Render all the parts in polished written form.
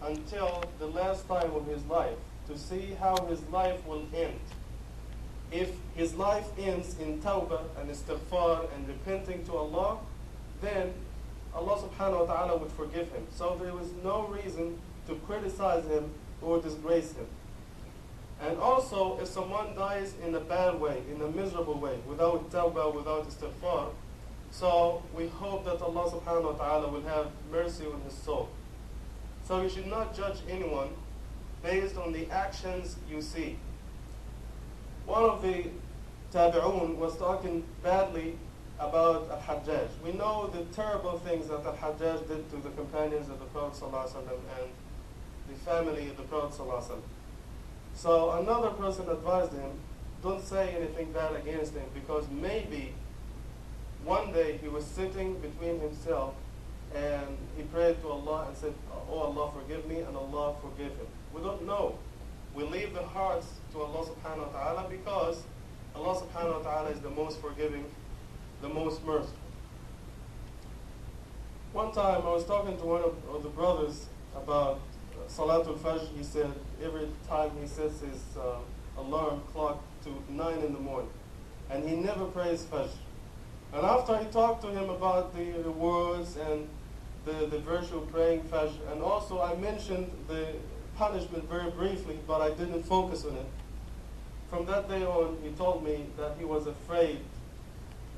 until the last time of his life to see how his life will end. If his life ends in tawbah and istighfar and repenting to Allah, then Allah subhanahu wa ta'ala would forgive him. So there was no reason to criticize him or disgrace him. And also, if someone dies in a bad way, in a miserable way, without tawbah, without istighfar, so we hope that Allah subhanahu wa ta'ala will have mercy on his soul. So you should not judge anyone based on the actions you see. One of the tabi'un was talking badly about Al-Hajjaj. We know the terrible things that Al-Hajjaj did to the companions of the Prophet ﷺ and the family of the Prophet ﷺ. So another person advised him, don't say anything bad against him, because maybe one day he was sitting between himself and he prayed to Allah and said, oh Allah, forgive me, and Allah forgave him. We don't know. We leave the hearts to Allah subhanahu wa ta'ala, because Allah subhanahu wa ta'ala is the most forgiving, the most merciful. One time I was talking to one of the brothers about Salatul Fajr. He said every time he sets his alarm clock to 9 in the morning, and he never prays Fajr. And after I talked to him about the rewards and the virtue of praying Fajr, and also I mentioned the punishment very briefly, but I didn't focus on it. From that day on, he told me that he was afraid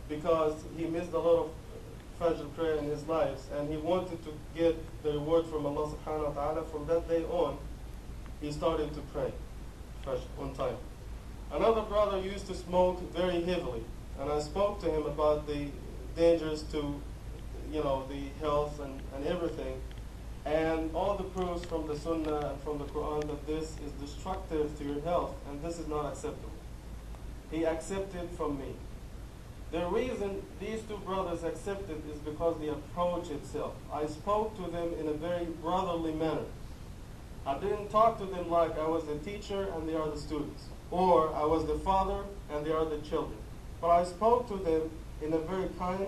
because he missed a lot of Fajr prayer in his lives, and he wanted to get the reward from Allah subhanahu wa ta'ala. From that day on, he started to pray Fajr on time. Another brother used to smoke very heavily, and I spoke to him about the dangers to, the health and everything, and all the proofs from the Sunnah and from the Quran that this is destructive to your health, and this is not acceptable. He accepted from me. The reason these two brothers accepted is because the approach itself. I spoke to them in a very brotherly manner. I didn't talk to them like I was the teacher and they are the students, or I was the father and they are the children. But I spoke to them in a very kind,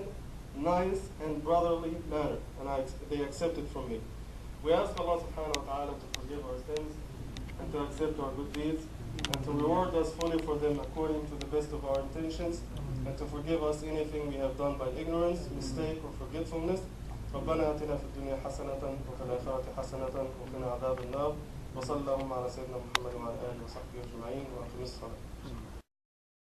nice, and brotherly manner, and they accepted from me. We ask Allah subhanahu wa ta'ala to forgive our sins and to accept our good deeds, and to reward us fully for them according to the best of our intentions, and to forgive us anything we have done by ignorance, mistake, or forgetfulness. ربنا آتنا في الدنيا حسنة وفي الآخرة حسنة وقنا عذاب النار وصلى اللهم على سيدنا محمد وعلى آله وصحبه أجمعين وأقم الصلاة.